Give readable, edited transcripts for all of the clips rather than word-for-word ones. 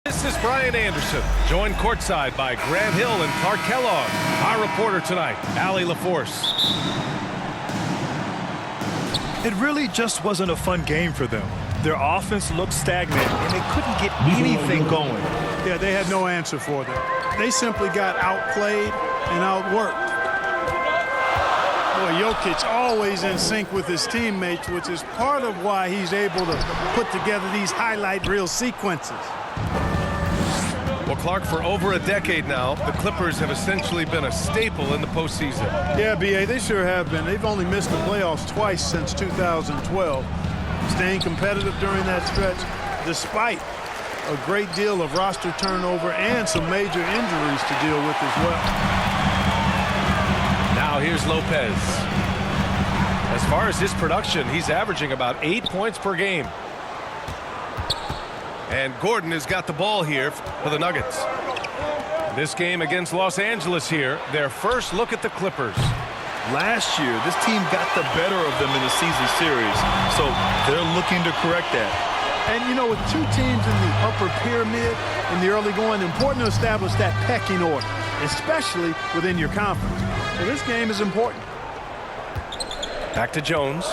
This is Brian Anderson, joined courtside by Grant Hill and Clark Kellogg. Our reporter tonight, Allie LaForce. It really just wasn't a fun game for them. Their offense looked stagnant, and they couldn't get anything going. Yeah, they had no answer for them. They simply got outplayed and outworked. Boy, Jokic always in sync with his teammates, which is part of why he's able to put together these highlight reel sequences. Well, Clark, for over a decade now, the Clippers have essentially been a staple in the postseason. Yeah, B.A., they sure have been. They've only missed the playoffs twice since 2012. Staying competitive during that stretch, despite a great deal of roster turnover and some major injuries to deal with as well. Now here's Lopez. As far as his production, he's averaging about 8 points per game. And Gordon has got the ball here for the Nuggets. This game against Los Angeles here, their first look at the Clippers. Last year, this team got the better of them in the season series, so they're looking to correct that. And, you know, with two teams in the upper pyramid in the early going, important to establish that pecking order, especially within your conference. So this game is important. Back to Jones.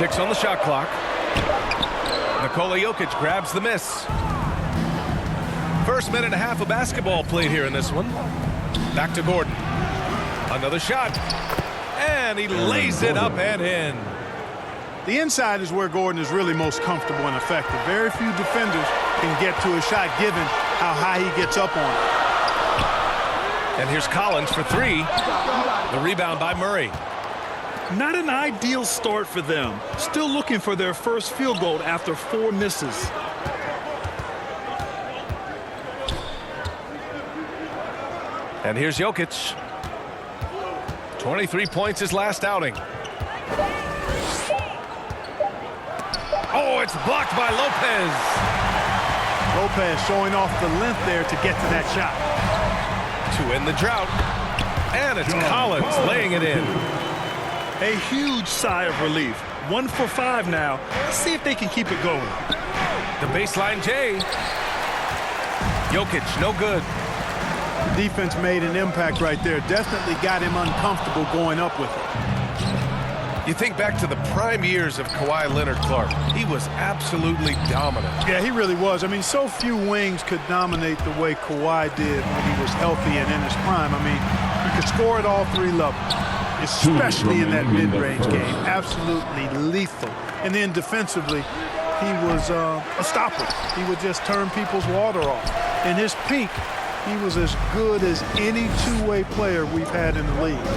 6 on the shot clock. Nikola Jokic grabs the miss. First minute and a half of basketball played here in this one. Back to Gordon. Another shot. And he lays it up and in. The inside is where Gordon is really most comfortable and effective. Very few defenders can get to a shot given how high he gets up on it. And here's Collins for 3. The rebound by Murray. Not an ideal start for them. Still looking for their first field goal after 4 misses. And here's Jokic. 23 points his last outing. Oh, it's blocked by Lopez. Lopez showing off the length there to get to that shot. To end the drought. And it's Collins laying it in. A huge sigh of relief. 1 for 5 now. Let's see if they can keep it going. The baseline J. Jokic, no good. The defense made an impact right there. Definitely got him uncomfortable going up with it. You think back to the prime years of Kawhi Leonard, Clark. He was absolutely dominant. Yeah, he really was. I mean, so few wings could dominate the way Kawhi did when he was healthy and in his prime. I mean, he could score at all 3 levels, especially in that mid-range game. Absolutely lethal. And then defensively, he was a stopper. He would just turn people's water off. In his peak, he was as good as any two-way player we've had in the league.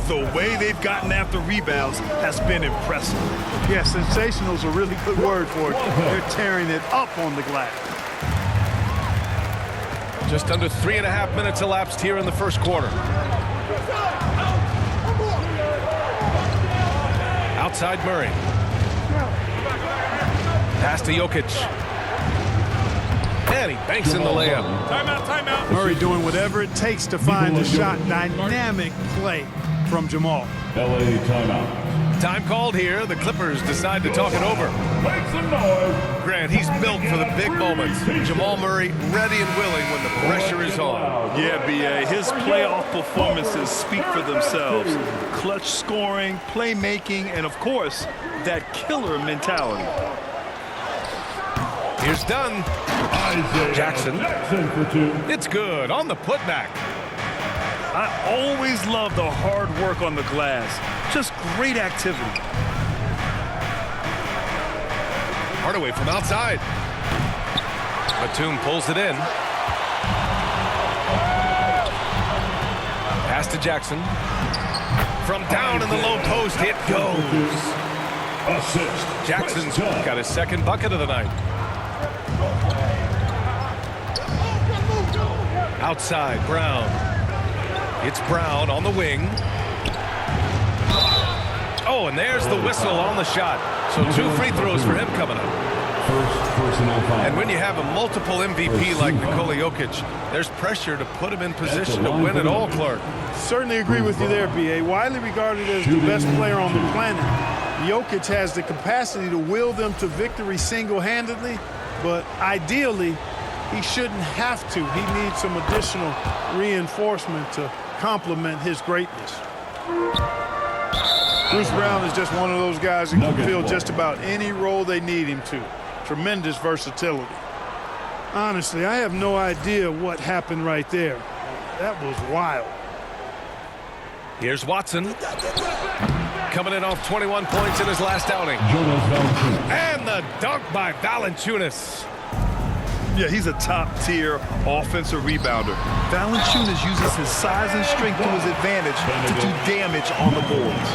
The way they've gotten after rebounds has been impressive. Yeah, sensational is a really good word for it. They're tearing it up on the glass. Just under 3.5 minutes elapsed here in the first quarter. Outside Murray. Pass to Jokic. And he banks in the layup. Timeout, timeout. Murray doing whatever it takes to find a shot. Dynamic play from Jamal. LA timeout. Time called here. The Clippers decide to talk it over. Make some noise. Grant, he's built for the big moments. Jamal Murray ready and willing when the pressure is on. Yeah, B.A. His playoff performances speak for themselves. Clutch scoring, playmaking, and, of course, that killer mentality. Here's Dunn. Jackson. For 2. It's good on the putback. I always love the hard work on the glass. Just great activity. Hardaway from outside. Batum pulls it in. Pass to Jackson. From down in the low post, it goes. Assist. Jackson's got his second bucket of the night. Outside, Brown. It's Brown on the wing. Oh, and there's the whistle on the shot. So 2 free throws for him coming up. First personal foul. And when you have a multiple MVP like Nikola Jokic, there's pressure to put him in position to win it all, Clark. Certainly agree with you there, B.A. Widely regarded as the best player on the planet, Jokic has the capacity to will them to victory single-handedly, but ideally, he shouldn't have to. He needs some additional reinforcement to complement his greatness. Bruce Brown is just one of those guys who can fill just about any role they need him to. Tremendous versatility. Honestly, I have no idea what happened right there. That was wild. Here's Watson. Coming in off 21 points in his last outing. And the dunk by Valanciunas. Yeah, he's a top-tier offensive rebounder. Valanciunas uses his size and strength to his advantage to do damage on the boards.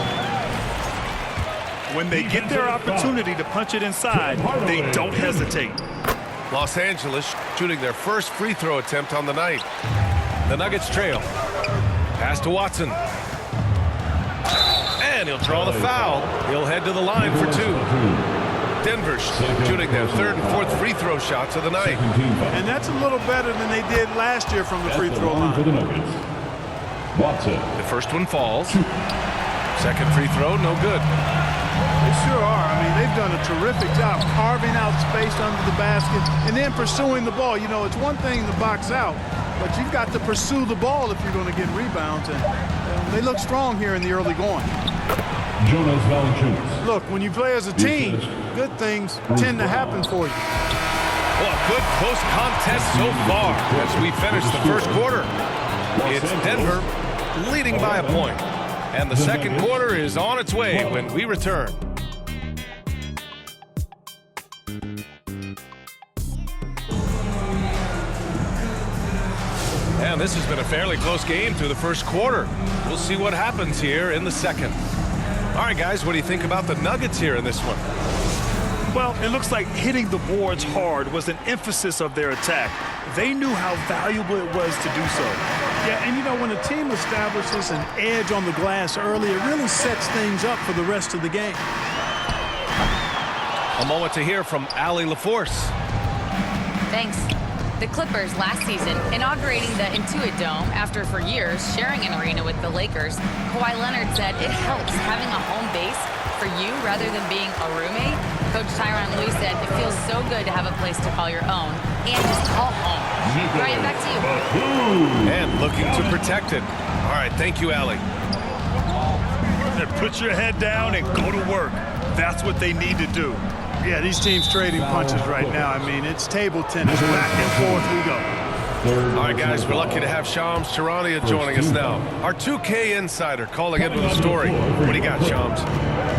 When they get their opportunity to punch it inside, they don't hesitate. Los Angeles shooting their first free throw attempt on the night. The Nuggets trail. Pass to Watson. And he'll draw the foul. He'll head to the line for two. Denver's shooting their third and fourth free throw shots of the night. And that's a little better than they did last year from the free throw line. The first one falls. Second free throw, no good. They sure are. I mean, they've done a terrific job carving out space under the basket and then pursuing the ball. You know, it's one thing to box out, but you've got to pursue the ball if you're going to get rebounds. And they look strong here in the early going. Look, when you play as a team, good things tend to happen for you. Well, a good close contest so far as we finish the first quarter. It's Denver leading by a point. And the second quarter is on its way when we return. And this has been a fairly close game through the first quarter. We'll see what happens here in the second. All right, guys, what do you think about the Nuggets here in this one? Well, it looks like hitting the boards hard was an emphasis of their attack. They knew how valuable it was to do so. Yeah, and you know, when a team establishes an edge on the glass early, it really sets things up for the rest of the game. A moment to hear from Allie LaForce. Thanks. The Clippers last season inaugurating the Intuit Dome after for years sharing an arena with the Lakers. Kawhi Leonard said it helps having a home base for you rather than being a roommate. Coach Tyronn Lue said it feels so good to have a place to call your own and just call home. Ryan, back to you. And looking to protect it. All right, thank you, Allie. Then put your head down and go to work. That's what they need to do. Yeah, these teams trading punches right now. I mean, it's table tennis. Back and forth we go. All right, guys, we're lucky to have Shams Charania joining us now. Our 2K insider calling in with a story. What do you got, Shams?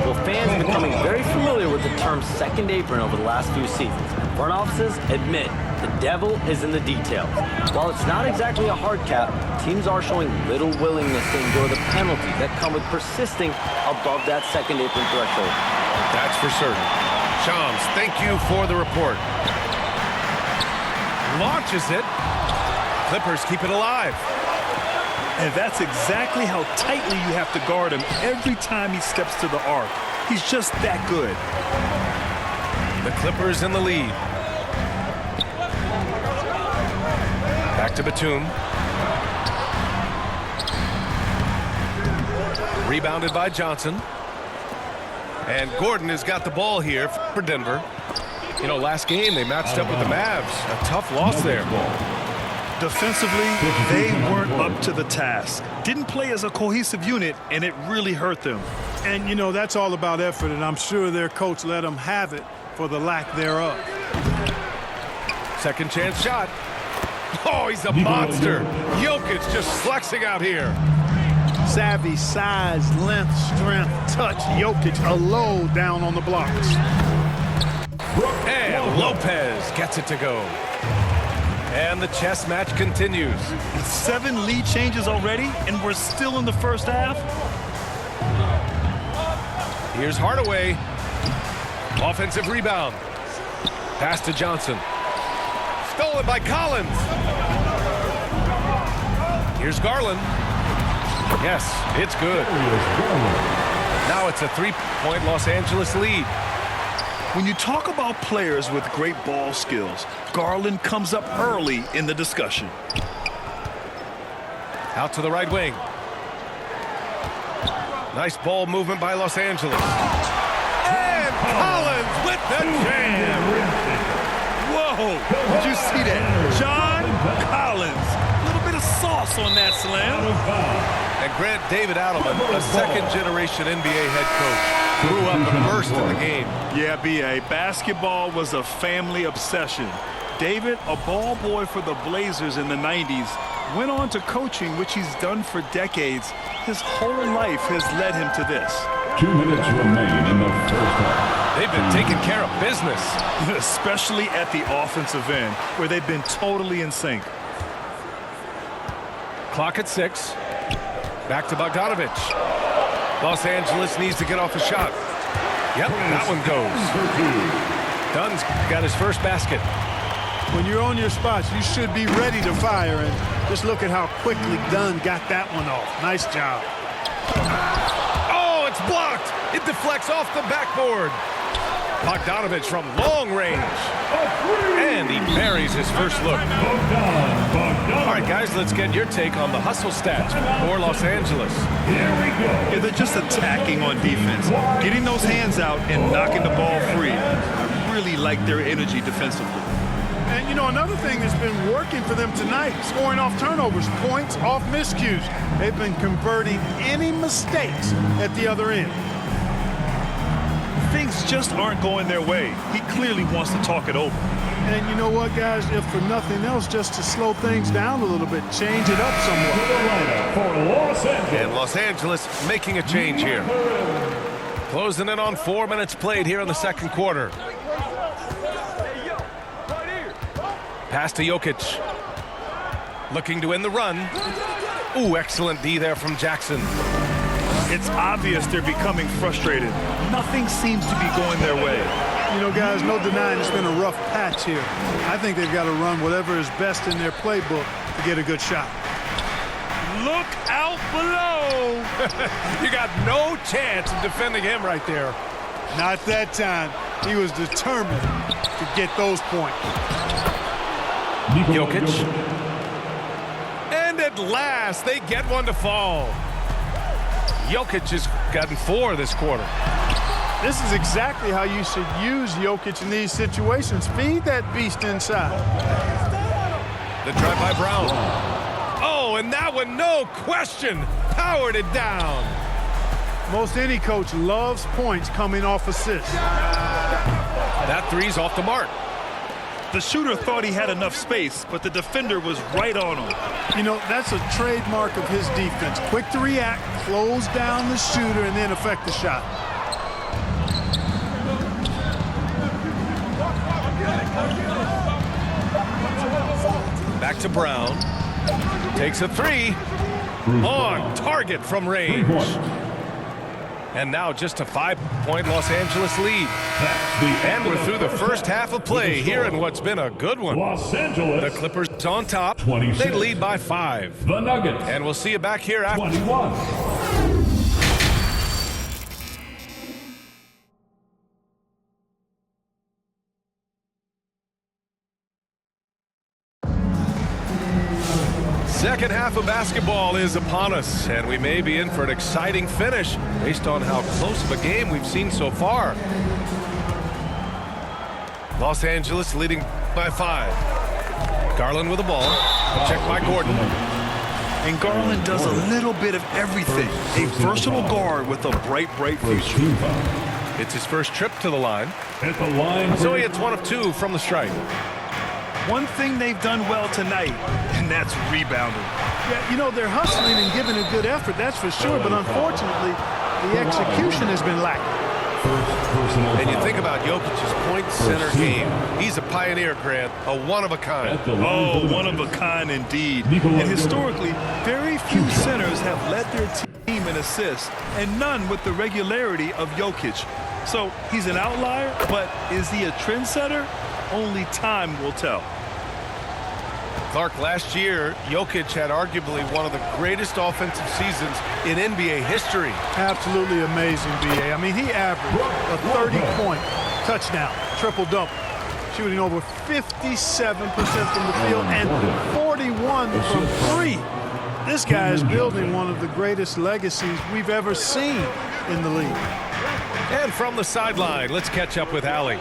Well, fans are becoming very familiar with the term second apron over the last few seasons. Front offices admit the devil is in the details. While it's not exactly a hard cap, teams are showing little willingness to endure the penalties that come with persisting above that second apron threshold. That's for certain. Shams, thank you for the report. Launches it. Clippers keep it alive. And that's exactly how tightly you have to guard him every time he steps to the arc. He's just that good. The Clippers in the lead. Back to Batum. Rebounded by Johnson. And Gordon has got the ball here for Denver. You know, last game they matched up with the Mavs. A tough loss there. Defensively, they weren't up to the task. Didn't play as a cohesive unit, and it really hurt them. And, you know, that's all about effort, and I'm sure their coach let them have it for the lack thereof. Second chance shot. Oh, he's a monster. Jokic just flexing out here. Savvy, size, length, strength, touch. Jokic a low down on the blocks. And Lopez gets it to go. And the chess match continues. 7 lead changes already, and we're still in the first half. Here's Hardaway. Offensive rebound. Pass to Johnson. Stolen by Collins. Here's Garland. Yes, it's good. Now it's a 3-point Los Angeles lead. When you talk about players with great ball skills, Garland comes up early in the discussion. Out to the right wing. Nice ball movement by Los Angeles. And Collins with the jam. Oh, did you see that? John Collins. A little bit of sauce on that slam. And Grant, David Adelman, a second-generation NBA head coach, grew up immersed in the game. Yeah, B.A., basketball was a family obsession. David, a ball boy for the Blazers in the 90s, went on to coaching, which he's done for decades. His whole life has led him to this. 2 minutes remain in the first half. They've been taking care of business. Especially at the offensive end, where they've been totally in sync. Clock at 6. Back to Bogdanovich. Los Angeles needs to get off a shot. Yep, that one goes. Dunn's got his first basket. When you're on your spots, you should be ready to fire, and just look at how quickly Dunn got that one off. Nice job. Oh, it's blocked. It deflects off the backboard. Bogdanovich from long range. And he buries his first look. All right, guys, let's get your take on the hustle stats for Los Angeles. Yeah, they're just attacking on defense, getting those hands out and knocking the ball free. I really like their energy defensively. And, you know, another thing that's been working for them tonight, scoring off turnovers, points off miscues. They've been converting any mistakes at the other end. Things just aren't going their way. He clearly wants to talk it over. And you know what, guys? If for nothing else, just to slow things down a little bit, change it up somewhat. For Los Angeles. And Los Angeles making a change here. Closing in on 4 minutes played here in the second quarter. Pass to Jokic. Looking to win the run. Ooh, excellent D there from Jackson. It's obvious they're becoming frustrated. Nothing seems to be going their way. You know, guys, no denying it's been a rough patch here. I think they've got to run whatever is best in their playbook to get a good shot. Look out below! You got no chance of defending him right there. Not that time. He was determined to get those points. Jokic. And at last, they get one to fall. Jokic has gotten 4 this quarter. This is exactly how you should use Jokic in these situations. Feed that beast inside. The drive by Brown. Oh, and that one, no question, powered it down. Most any coach loves points coming off assists. That three's off the mark. The shooter thought he had enough space, but the defender was right on him. You know, that's a trademark of his defense. Quick to react, close down the shooter, and then affect the shot. Back to Brown. Takes a 3. On target from range. And now just a 5-point Los Angeles lead. And we're through the first half of play here in what's been a good one. Los Angeles. The Clippers on top. 26. They lead by 5. The Nuggets. And we'll see you back here after. 21. Second half of basketball is upon us, and we may be in for an exciting finish based on how close of a game we've seen so far. Los Angeles leading by 5. Garland with the ball. Checked by Gordon. And Garland does a little bit of everything. A versatile guard with a bright future. It's his first trip to the line. At the line. So he hits 1 of 2 from the strike. One thing they've done well tonight, and that's rebounding. Yeah, you know, they're hustling and giving a good effort, that's for sure, but unfortunately, the execution has been lacking. And you think about Jokic's point center game. He's a pioneer, Grant, a one-of-a-kind. Oh, one of a kind indeed. And historically, very few centers have led their team in assists, and none with the regularity of Jokic. So he's an outlier, but is he a trendsetter? Only time will tell. Clark, last year, Jokic had arguably one of the greatest offensive seasons in NBA history. Absolutely amazing, B.A. I mean, he averaged a 30-point touchdown, triple-double, shooting over 57% from the field and 41 from 3. This guy is building one of the greatest legacies we've ever seen in the league. And from the sideline, let's catch up with Allie.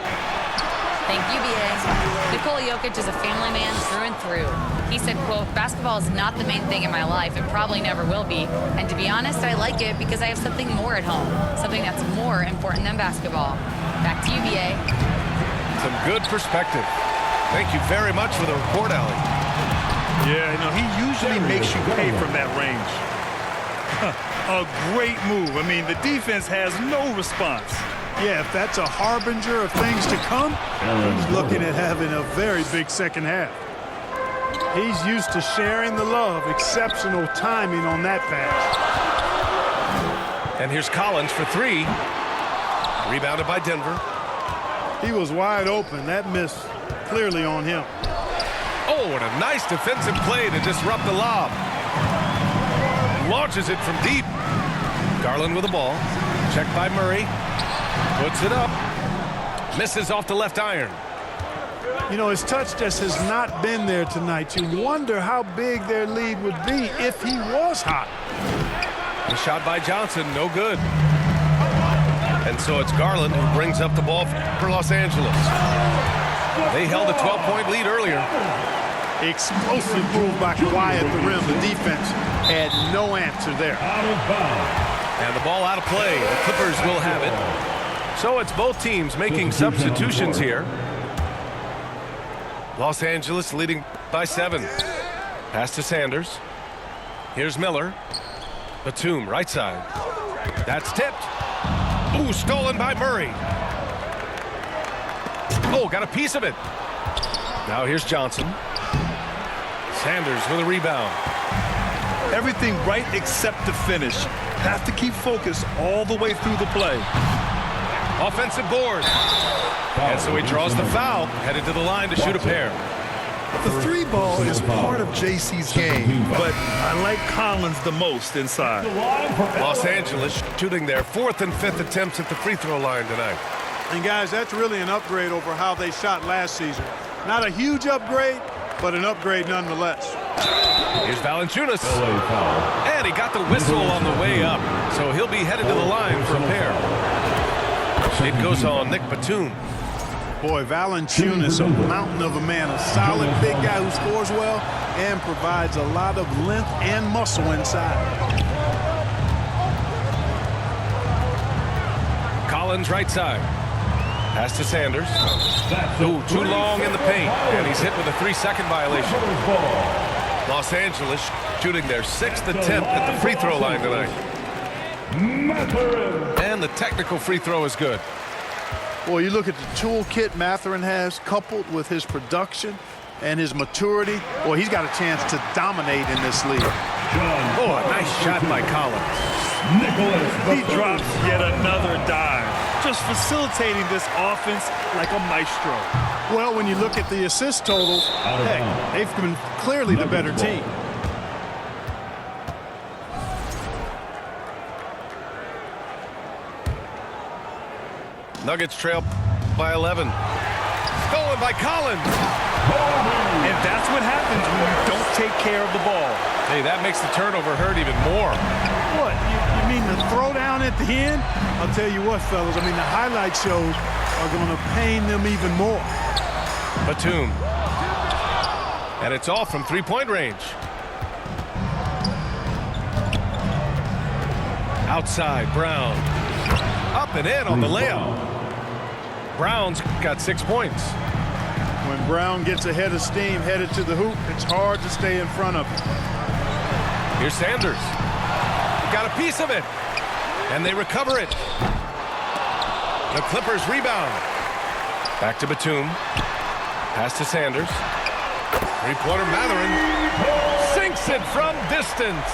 Thank you, B.A. Nikola Jokic is a family man through and through. He said, quote, "Basketball is not the main thing in my life and probably never will be. And to be honest, I like it because I have something more at home, something that's more important than basketball." Back to you, B.A. Some good perspective. Thank you very much for the report, Allie. Yeah, you know, he usually makes you pay from that range. A great move. I mean, the defense has no response. Yeah, if that's a harbinger of things to come, he's looking at having a very big second half. He's used to sharing the love. Exceptional timing on that pass. And here's Collins for three. Rebounded by Denver. He was wide open. That miss clearly on him. Oh, and a nice defensive play to disrupt the lob. Launches it from deep. Garland with the ball. Checked by Murray. Puts it up. Misses off the left iron. You know, his touch just has not been there tonight. You wonder how big their lead would be if he was hot. The shot by Johnson, no good. And so it's Garland who brings up the ball for Los Angeles. They held a 12-point lead earlier. Explosive move by Kawhi at the rim. The defense had no answer there. And the ball out of play. The Clippers will have it. So it's both teams making substitutions here. Los Angeles leading by 7. Pass to Sanders. Here's Miller. Batum, right side. That's tipped. Ooh, stolen by Murray. Oh, got a piece of it. Now here's Johnson. Sanders with a rebound. Everything right except the finish. Have to keep focused all the way through the play. Offensive board. And so he draws the foul, headed to the line to shoot a pair. The three ball is part of JC's game, but I like Collins the most inside. Los Angeles shooting their 4th and 5th attempts at the free throw line tonight. And guys, that's really an upgrade over how they shot last season. Not a huge upgrade, but an upgrade nonetheless. Here's Valanciunas. And he got the whistle on the way up, so he'll be headed to the line for a pair. It goes on Nick Batum. Boy, Valanciunas, a mountain of a man, a solid big guy who scores well and provides a lot of length and muscle inside. Collins right side. Pass to Sanders. Ooh, too long in the paint, and he's hit with a 3-second violation. Los Angeles shooting their 6th attempt at the free throw line tonight. And the technical free throw is good. Boy, you look at the toolkit Mathurin has, coupled with his production and his maturity. Boy, he's got a chance to dominate in this league. Oh, a nice shot by Collins. He drops yet another dive, just facilitating this offense like a maestro. Well, when you look at the assist totals, heck, they've been clearly the better team. Nuggets trail by 11. Stolen by Collins. And that's what happens when you don't take care of the ball. Hey, that makes the turnover hurt even more. What, you mean the throwdown at the end? I'll tell you what, fellas, I mean, the highlight shows are going to pain them even more. Batum. And it's off from three-point range. Outside, Brown. Up and in on the layup. Brown's got 6 points. When Brown gets ahead of steam, headed to the hoop, it's hard to stay in front of him. Here's Sanders. Got a piece of it. And they recover it. The Clippers rebound. Back to Batum. Pass to Sanders. Three-pointer Mathurin. Sinks it from distance.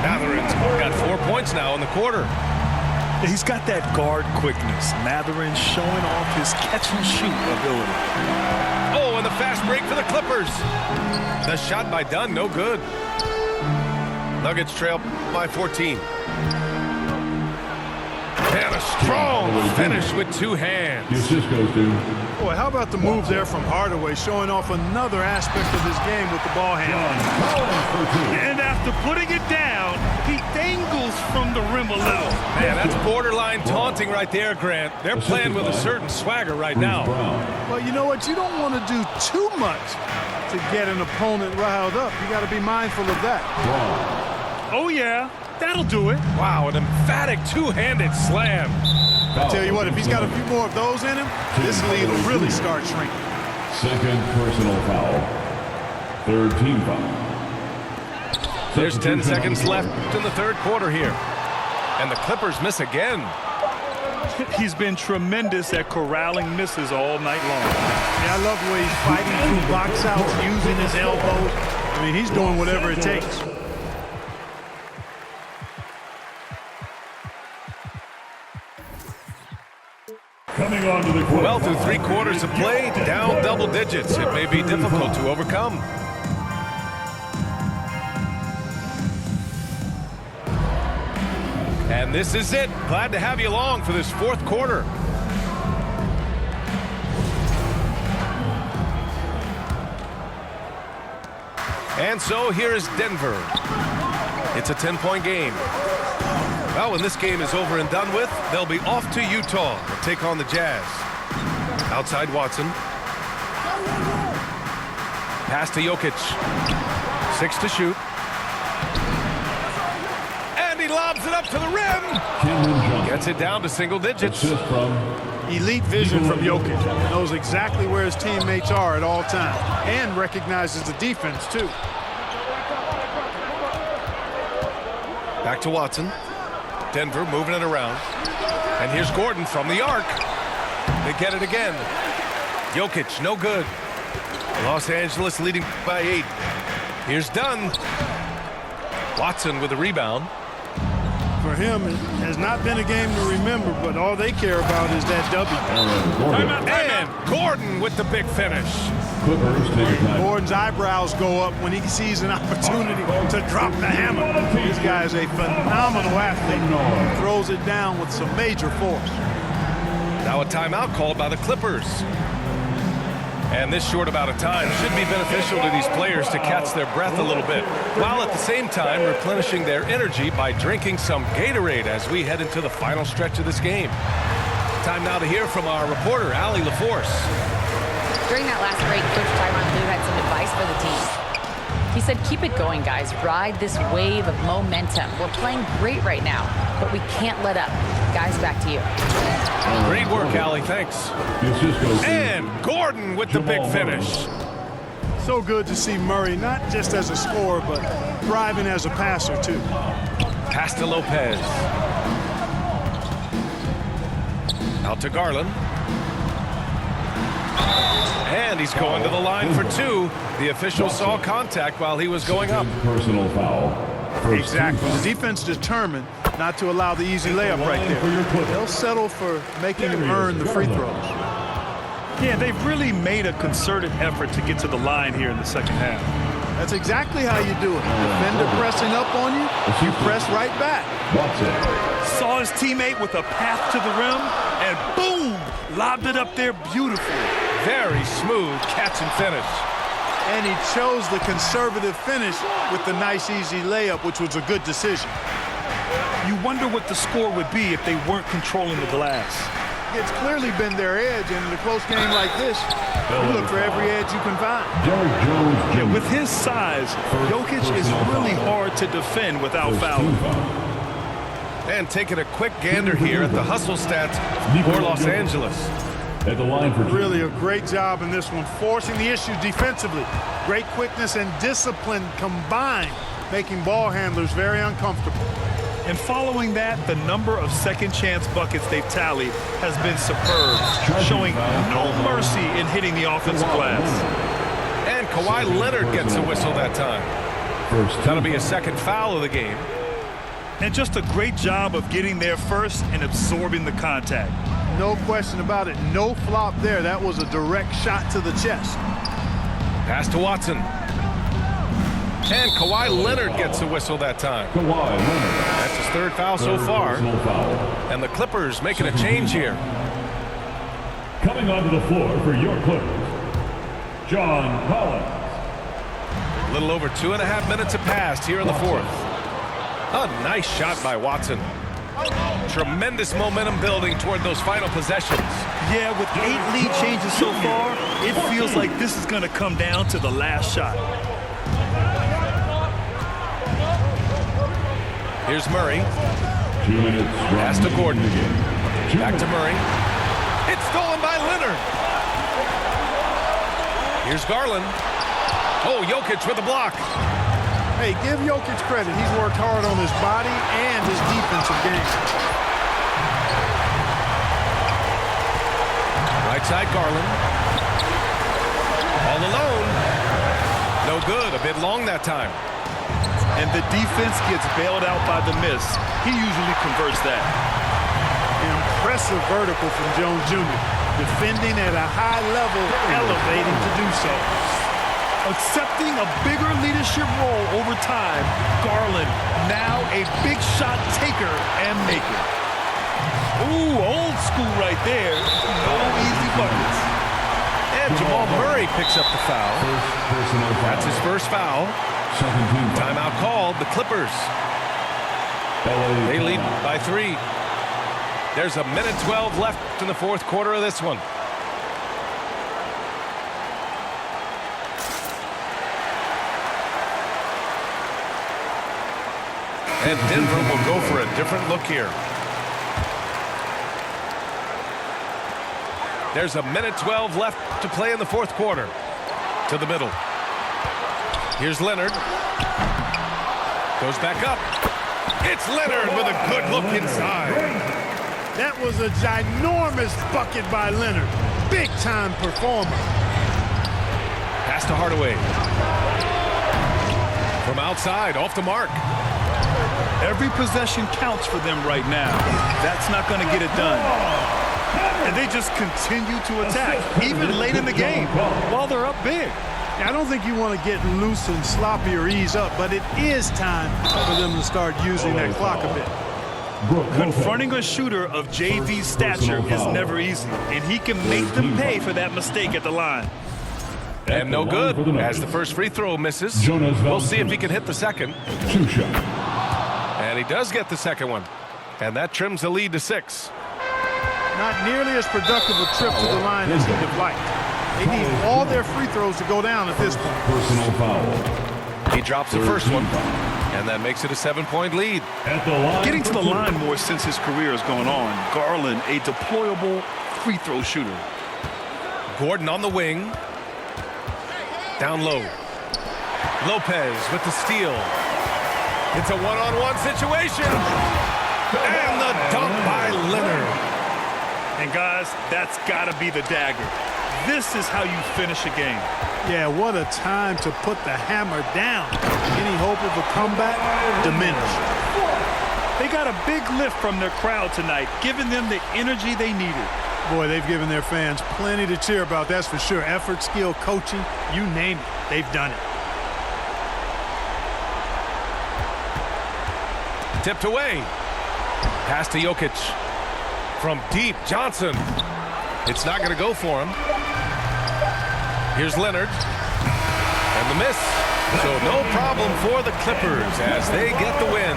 Matherin's got 4 points now in the quarter. He's got that guard quickness. Mathurin showing off his catch-and-shoot ability. Oh, and the fast break for the Clippers. The shot by Dunn, no good. Nuggets trail by 14. And a strong finish with 2 hands. Boy, how about the move there from Hardaway, showing off another aspect of his game with the ball handling. And after putting it down, he dangles from the rim a little. Man, that's borderline taunting. interesting right there, Grant. They're playing with a certain swagger right now. Well, you know what? You don't want to do too much to get an opponent riled up. You got to be mindful of that. Oh, yeah. That'll do it. Wow, an emphatic two-handed slam. I tell you what, if he's got a few more of those in him, this lead will really start shrinking. Second personal foul. Third team foul. There's 10 seconds left in the third quarter here. And the Clippers miss again. He's been tremendous at corralling misses all night long. Yeah, I love the way he's fighting through box outs, using his elbows. I mean, he's doing whatever it takes. Coming on to the court. Well, through 3 quarters of play, down double digits. It may be difficult to overcome. And this is it. Glad to have you along for this fourth quarter. And so here is Denver. It's a 10-point game. Well, when this game is over and done with, they'll be off to Utah to take on the Jazz. Outside Watson. Pass to Jokic. 6 to shoot. And he lobs it up to the rim. Gets it down to single digits. Elite vision from Jokic. Knows exactly where his teammates are at all times. And recognizes the defense, too. Back to Watson. Denver moving it around. And here's Gordon from the arc. They get it again. Jokic, no good. Los Angeles leading by 8. Here's Dunn. Watson with a rebound. For him, it has not been a game to remember, but all they care about is that W. And Gordon with the big finish. Gordon's eyebrows go up when he sees an opportunity to drop the hammer. This guy is a phenomenal athlete. He throws it down with some major force. Now a timeout called by the Clippers. And this short amount of time should be beneficial to these players to catch their breath a little bit, while at the same time replenishing their energy by drinking some Gatorade as we head into the final stretch of this game. Time now to hear from our reporter, Allie LaForce. During that last break, Coach Tyronn Lue had some advice for the team. He said, keep it going, guys. Ride this wave of momentum. We're playing great right now, but we can't let up. Guys, back to you. Great work, Allie. Thanks. And Gordon with the big finish. So good to see Murray, not just as a scorer, but thriving as a passer, too. Pass to Lopez. Out to Garland. And he's going to the line for 2. The official saw contact while he was going up. Personal foul. Exactly. The defense determined not to allow the easy layup right there. They'll settle for making him earn the free throws. Yeah, they've really made a concerted effort to get to the line here in the second half. That's exactly how you do it. Defender pressing up on you, you press right back. Saw his teammate with a path to the rim, and boom, lobbed it up there beautifully. Very smooth catch and finish. And he chose the conservative finish with the nice, easy layup, which was a good decision. You wonder what the score would be if they weren't controlling the glass. It's clearly been their edge, and in a close game like this, you look for every edge you can find. Yeah, with his size, Jokic is really hard to defend without fouling. And taking a quick gander here at the hustle stats for Los Angeles. At the line for really a great job in this one, forcing the issue defensively. Great quickness and discipline combined, making ball handlers very uncomfortable. And following that, the number of second chance buckets they've tallied has been superb, showing no mercy in hitting the offensive glass. And Kawhi Leonard gets a whistle that time. That'll be a second foul of the game. And just a great job of getting there first and absorbing the contact. No question about it. No flop there. That was a direct shot to the chest. Pass to Watson. And Kawhi Leonard gets a whistle that time. That's his third foul so far. And the Clippers making a change here. Coming onto the floor for your Clippers, John Collins. A little over 2.5 minutes have passed here in the fourth. A nice shot by Watson. Tremendous momentum building toward those final possessions. Yeah, with 8 lead changes so far, it feels like this is going to come down to the last shot. Here's Murray. 2 minutes. Pass to Gordon. Back to Murray. It's stolen by Leonard. Here's Garland. Oh, Jokic with the block. Hey, give Jokic credit. He's worked hard on his body and his defensive game. Right side, Garland. All alone. No good. A bit long that time. And the defense gets bailed out by the miss. He usually converts that. Impressive vertical from Jones Jr. Defending at a high level, elevating to do so. Accepting a bigger leadership role over time, Garland now a big shot taker and maker. Ooh, old school right there. No easy buckets. And Jamal Murray picks up the foul. That's his first foul. Timeout called. The Clippers. They lead by 3. There's a minute 12 left in the fourth quarter of this one. And Denver will go for a different look here. There's a minute 12 left to play in the fourth quarter. To the middle. Here's Leonard. Goes back up. It's Leonard with a good look inside. That was a ginormous bucket by Leonard. Big-time performer. Pass to Hardaway. From outside, off the mark. Every possession counts for them right now. That's not going to get it done. And they just continue to attack, even late in the game, while they're up big. I don't think you want to get loose and sloppy or ease up, but it is time for them to start using that clock a bit. Confronting a shooter of JV's stature is never easy, and he can make them pay for that mistake at the line. And no good, as the first free throw misses. We'll see if he can hit the second. 2 shot. And he does get the second one. And that trims the lead to 6. Not nearly as productive a trip to the line as he'd have liked. They need all their free throws to go down at this point. Personal foul. He drops the first one, and that makes it a 7-point lead. At the line. Getting to the line more since his career is going on. Garland, a deployable free throw shooter. Gordon on the wing. Down low. Lopez with the steal. It's a one-on-one situation. And the dunk by Leonard. And guys, that's got to be the dagger. This is how you finish a game. Yeah, what a time to put the hammer down. Any hope of a comeback? Diminished. They got a big lift from their crowd tonight, giving them the energy they needed. Boy, they've given their fans plenty to cheer about, that's for sure. Effort, skill, coaching, you name it, they've done it. Tipped away. Pass to Jokic. From deep, Johnson. It's not going to go for him. Here's Leonard. And the miss. So no problem for the Clippers as they get the win.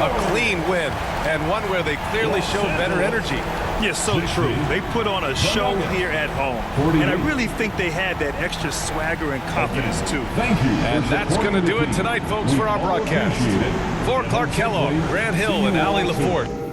A clean win, and one where they clearly showed better energy. Yes, so true. They put on a show here at home. And I really think they had that extra swagger and confidence, too. Thank you. And that's going to do it tonight, folks, for our broadcast. For Clark Kellogg, Grant Hill, and Allie LaForte,